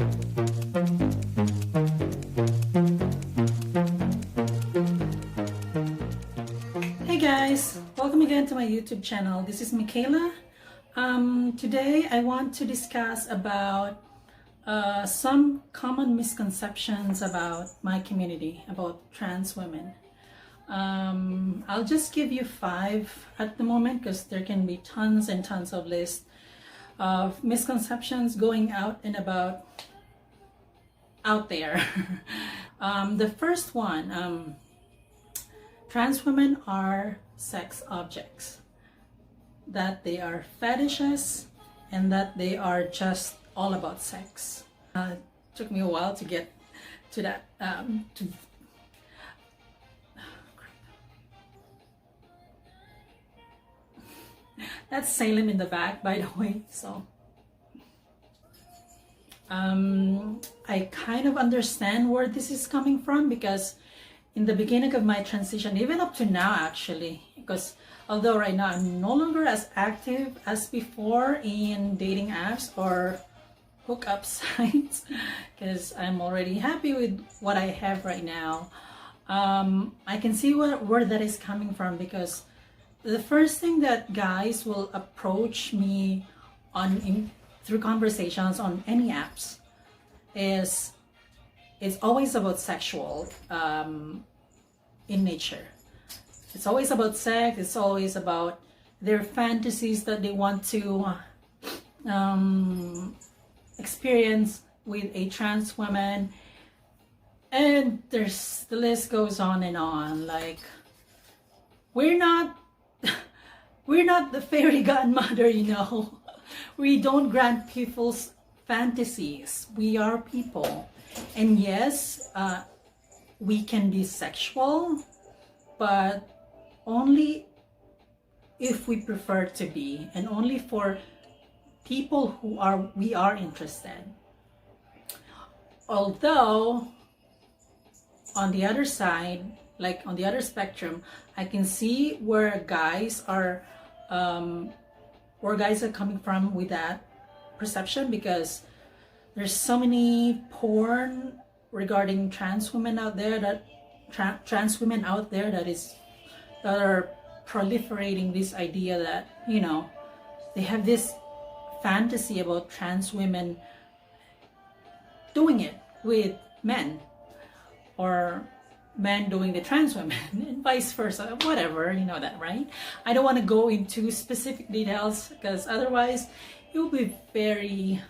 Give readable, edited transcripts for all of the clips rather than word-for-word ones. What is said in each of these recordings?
Hey guys, welcome again to my YouTube channel. This is Michaela. Today I want to discuss about some common misconceptions about my community, about trans women. I'll just give you 5 at the moment because there can be tons and tons of lists of misconceptions going out and about out there. The first one, trans women are sex objects, that they are fetishes, and that they are just all about sex. It took me a while to get to that. That's Salem in the back, by the way. So I kind of understand where this is coming from, because in the beginning of my transition, even up to now actually, because although right now I'm no longer as active as before in dating apps or hookup sites, because I'm already happy with what I have right now, I can see where that is coming from, because the first thing that guys will approach me through conversations on any apps is it's always about sexual in nature. It's always about sex. It's always about their fantasies that they want to experience with a trans woman, and the list goes on and on. Like, we're not the fairy godmother, you know. We don't grant people's fantasies. We are people. And yes, we can be sexual, but only if we prefer to be, and only for people we are interested. Although, on the other side, like on the other spectrum, I can see where guys are coming from with that perception, because there's so many porn regarding trans women out there that are proliferating this idea that, you know, they have this fantasy about trans women doing it with men, or men doing the trans women, and vice versa, whatever, you know that, right? I don't want to go into specific details, because otherwise it will be very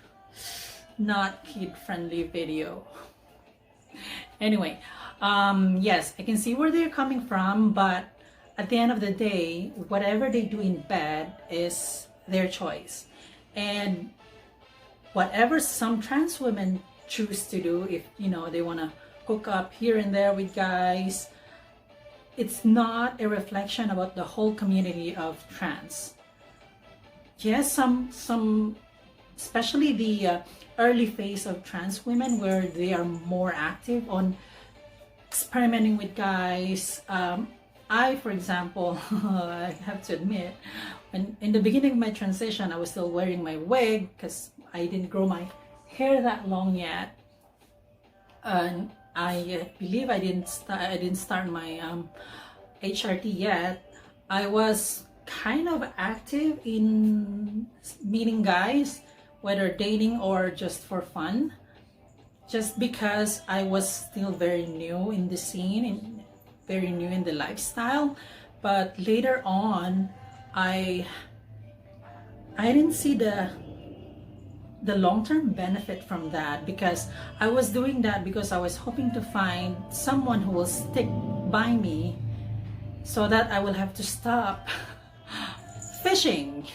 not kid-friendly video. Anyway, yes, I can see where they're coming from, but at the end of the day, whatever they do in bed is their choice. And whatever some trans women choose to do, if, you know, they want to hook up here and there with guys, it's not a reflection about the whole community of trans. Yes, some especially the early phase of trans women, where they are more active on experimenting with guys. I, for example, I have to admit, when in the beginning of my transition, I was still wearing my wig because I didn't grow my hair that long yet, and I believe I didn't start my HRT yet. I was kind of active in meeting guys, whether dating or just for fun, just because I was still very new in the scene and very new in the lifestyle. But later on, I didn't see the long-term benefit from that, because I was doing that because I was hoping to find someone who will stick by me, so that I will have to stop fishing.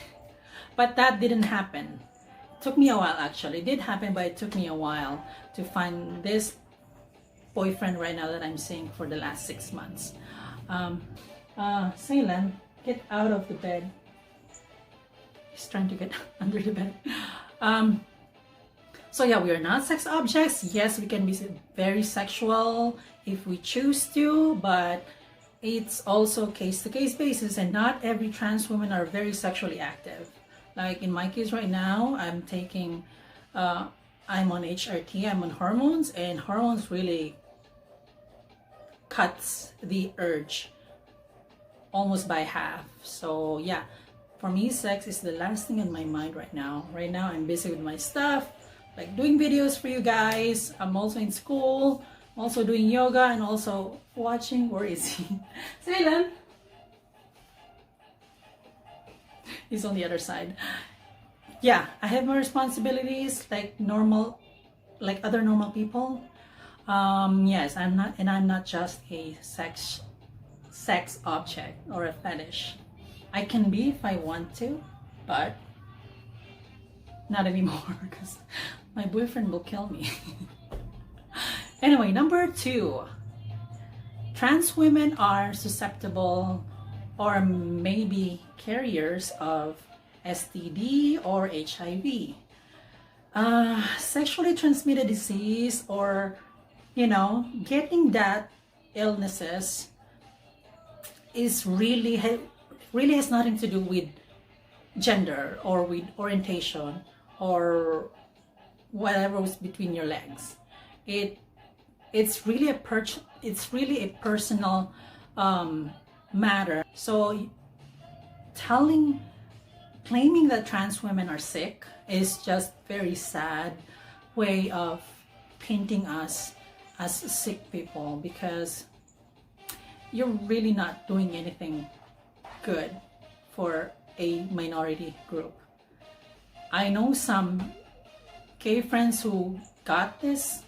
But that didn't happen. It took me a while, actually. It did happen, but it took me a while to find this boyfriend right now that I'm seeing for the last 6 months. Salem, get out of the bed. He's trying to get under the bed. So yeah, we are not sex objects. Yes, we can be very sexual if we choose to, but it's also case-to-case basis, and not every trans women are very sexually active. Like in my case right now, I'm taking I'm on HRT, I'm on hormones, and hormones really cuts the urge almost by half. So yeah, for me, sex is the last thing in my mind right now. Right now, I'm busy with my stuff, like doing videos for you guys. I'm also in school, I'm also doing yoga, and also watching, where is he? Salem! He's on the other side. Yeah, I have my responsibilities like normal, like other normal people. Yes, I'm not just a sex object or a fetish. I can be if I want to, but not anymore because my boyfriend will kill me. Anyway, number 2, trans women are susceptible or maybe carriers of STD or HIV, sexually transmitted disease, or getting that illnesses is really has nothing to do with gender or with orientation or whatever was between your legs. It's really a personal matter. So claiming that trans women are sick is just very sad way of painting us as sick people, because you're really not doing anything good for a minority group. I know some gay friends who got this,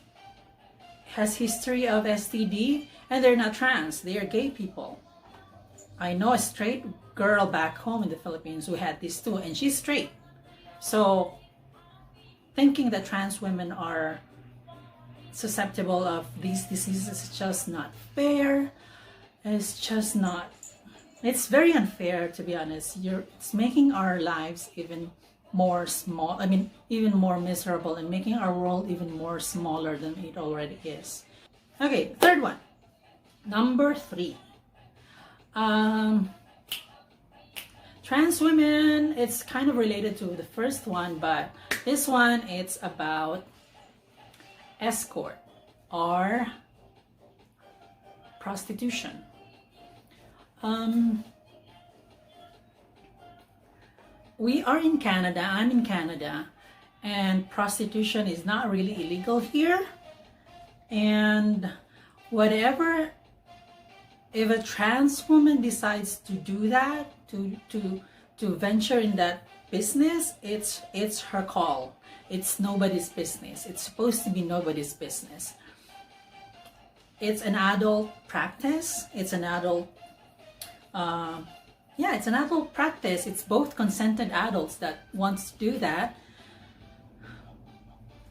has history of STD, and they're not trans, they are gay people. I know a straight girl back home in the Philippines who had this too, and she's straight. So thinking that trans women are susceptible of these diseases is just not fair. It's very unfair, to be honest. It's making our lives even more even more miserable, and making our world even more smaller than it already is. Okay, third one. Number 3. Trans women, it's kind of related to the first one, but this one, it's about escort or prostitution. We are in Canada, I'm in Canada, and prostitution is not really illegal here. And whatever, if a trans woman decides to do that, to venture in that business, it's her call. It's nobody's business. It's supposed to be nobody's business. It's an adult practice. It's an adult it's an adult practice. It's both consented adults that wants to do that.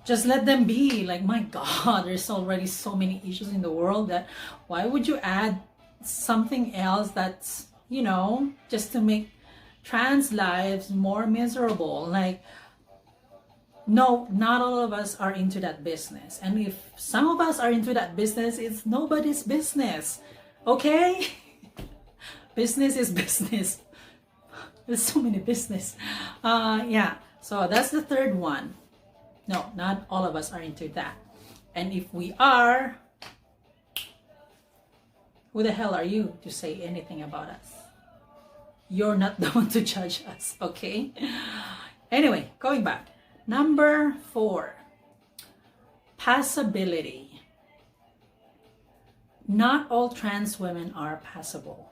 Just let them be. Like, my God, there's already so many issues in the world that why would you add something else that's, just to make trans lives more miserable? Like, no, not all of us are into that business. And if some of us are into that business, it's nobody's business. Okay? Business is business. There's so many business. So that's the third one. No, not all of us are into that. And if we are, who the hell are you to say anything about us? You're not the one to judge us, okay? Anyway, going back. Number 4, passability. Not all trans women are passable.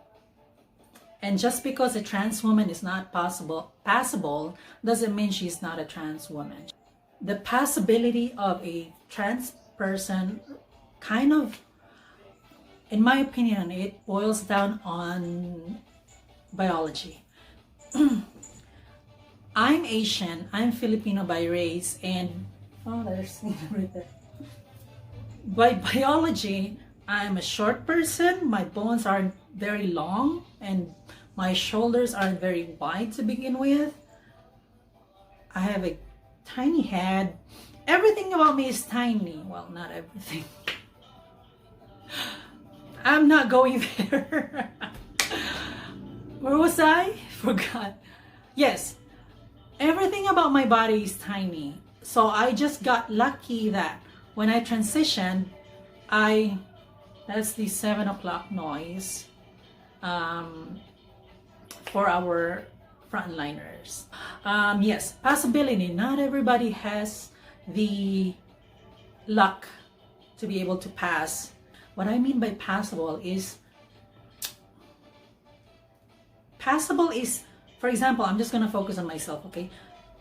And just because a trans woman is not passable doesn't mean she's not a trans woman. The passability of a trans person kind of, in my opinion, it boils down on biology. I'm Asian, I'm Filipino by race, and there's right there. By biology, I'm a short person. My bones aren't very long, and my shoulders aren't very wide to begin with. I have a tiny head. Everything about me is tiny. Well, not everything. I'm not going there. Where was I? Forgot. Yes. Everything about my body is tiny. So I just got lucky that when I transitioned, that's the 7 o'clock noise for our frontliners. Yes, possibility. Not everybody has the luck to be able to pass. What I mean by passable is, for example, I'm just gonna focus on myself, okay?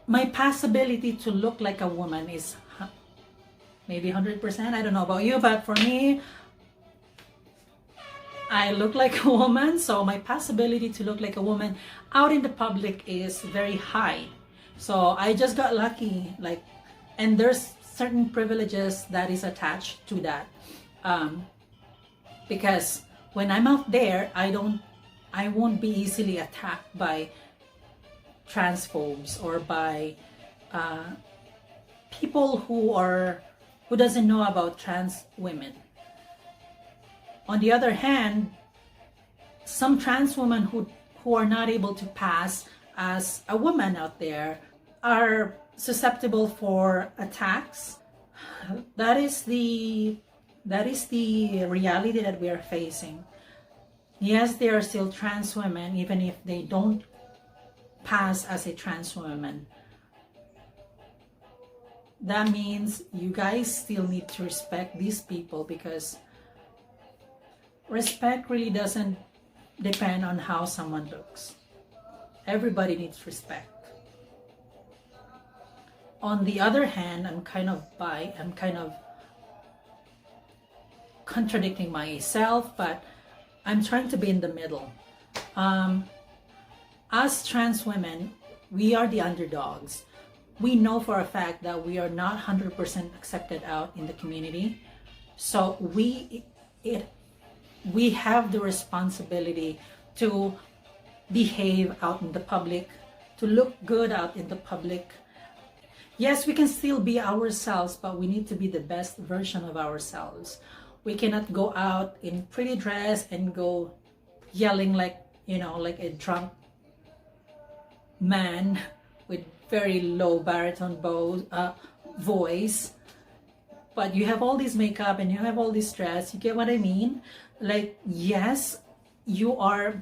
My possibility to look like a woman is maybe 100%. I don't know about you, but for me, I look like a woman, so my possibility to look like a woman out in the public is very high. So I just got lucky, and there's certain privileges that is attached to that, because when I'm out there, I won't be easily attacked by transphobes or by people who doesn't know about trans women. On the other hand, some trans women who are not able to pass as a woman out there are susceptible for attacks. That is the reality that we are facing. Yes, they are still trans women, even if they don't pass as a trans woman. That means you guys still need to respect these people, because respect really doesn't depend on how someone looks. Everybody needs respect. On the other hand, I'm kind of contradicting myself, but I'm trying to be in the middle. As trans women, we are the underdogs. We know for a fact that we are not 100% accepted out in the community. So we have the responsibility to behave out in the public, to look good out in the public. Yes, we can still be ourselves, but we need to be the best version of ourselves. We cannot go out in pretty dress and go yelling like a drunk man with very low baritone voice. But you have all this makeup and you have all this dress. You get what I mean? Yes, you are.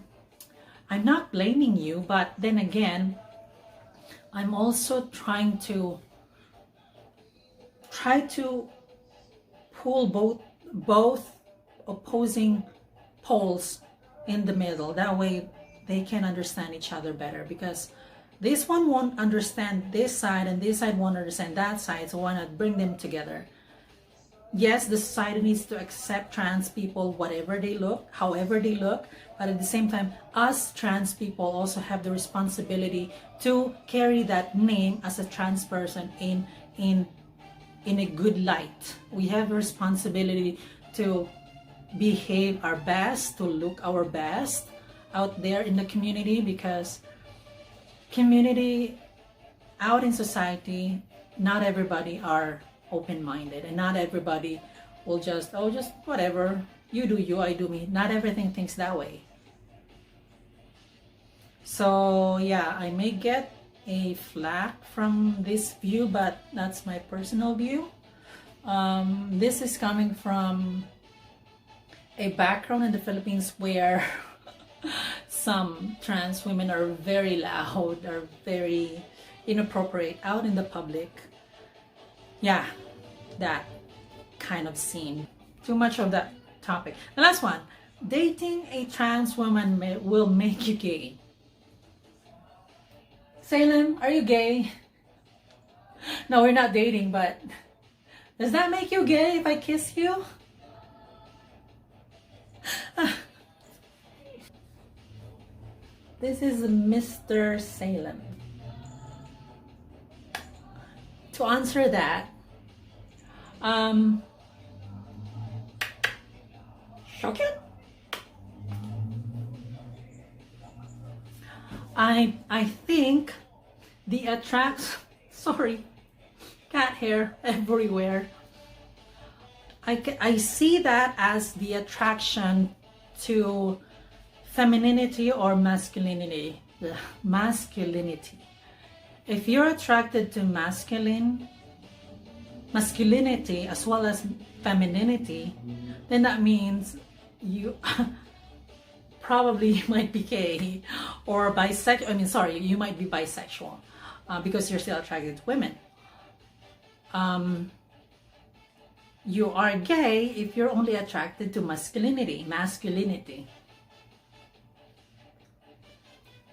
I'm not blaming you, but then again, I'm also trying to pull both opposing poles in the middle. That way they can understand each other better, because this one won't understand this side and this side won't understand that side. So why not bring them together? Yes, the society needs to accept trans people, whatever they look, however they look, but at the same time, us trans people also have the responsibility to carry that name as a trans person in a good light. We have a responsibility to behave our best, to look our best out there in the community, because community out in society, not everybody are open-minded, and not everybody will just whatever, you do you, I do me. Not everything thinks that way. So yeah, I may get a flack from this view, but that's my personal view. This is coming from a background in the Philippines where some trans women are very loud, are very inappropriate out in the public. Yeah, that kind of scene. Too much of that topic. The last one, dating a trans woman will make you gay. Salem, are you gay? No, we're not dating, but does that make you gay if I kiss you? This is Mr. Salem. To answer that, shocking? I think the sorry, cat hair everywhere. I see that as the attraction to femininity or masculinity. If you're attracted to masculine, masculinity as well as femininity, then that means you probably might be gay or bisexual. I mean, sorry, you might be bisexual because you're still attracted to women. You are gay if you're only attracted to masculinity.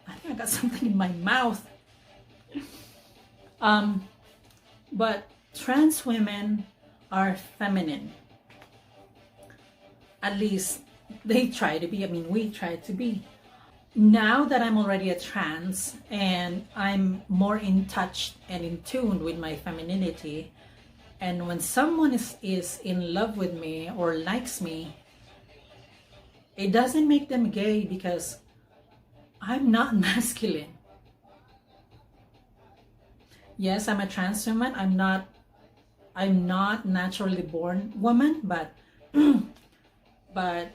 I think I got something in my mouth. But trans women are feminine. At least they try to be. I mean, we try to be. Now that I'm already a trans and I'm more in touch and in tune with my femininity, and when someone is in love with me or likes me, it doesn't make them gay because I'm not masculine. Yes, I'm a trans woman. I'm not naturally born woman, but but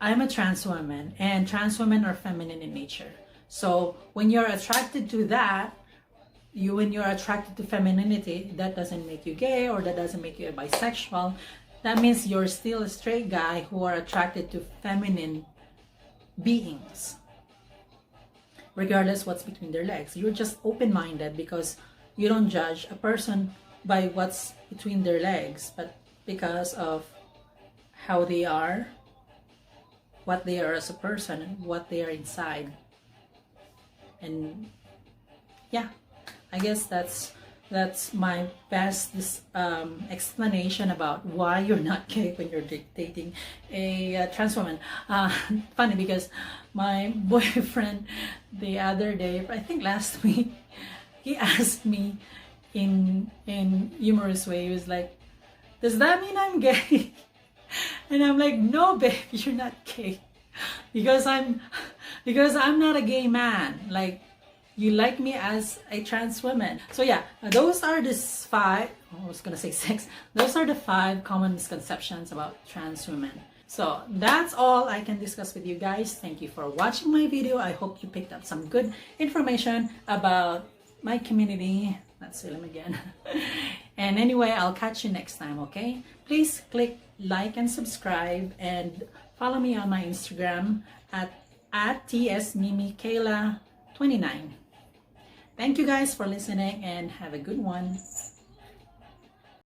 I'm a trans woman, and trans women are feminine in nature. So when you're attracted to that, when you're attracted to femininity, that doesn't make you gay or that doesn't make you a bisexual. That means you're still a straight guy who are attracted to feminine beings, regardless what's between their legs. You're just open-minded because you don't judge a person by what's between their legs, but because of how they are, what they are as a person, and what they are inside. And yeah, I guess that's my best explanation about why you're not gay when you're dating a trans woman. Funny because my boyfriend the other day, I think last week, he asked me in humorous way. He was like, "Does that mean I'm gay?" And I'm like, "No, babe, you're not gay, because I'm not a gay man. Like, you like me as a trans woman." So yeah, those are the five. I was gonna say six. Those are the 5 common misconceptions about trans women. So that's all I can discuss with you guys. Thank you for watching my video. I hope you picked up some good information about my community. Let's film again. And anyway, I'll catch you next time, okay? Please click like and subscribe and follow me on my Instagram at tsmimikayla29. Thank you guys for listening and have a good one.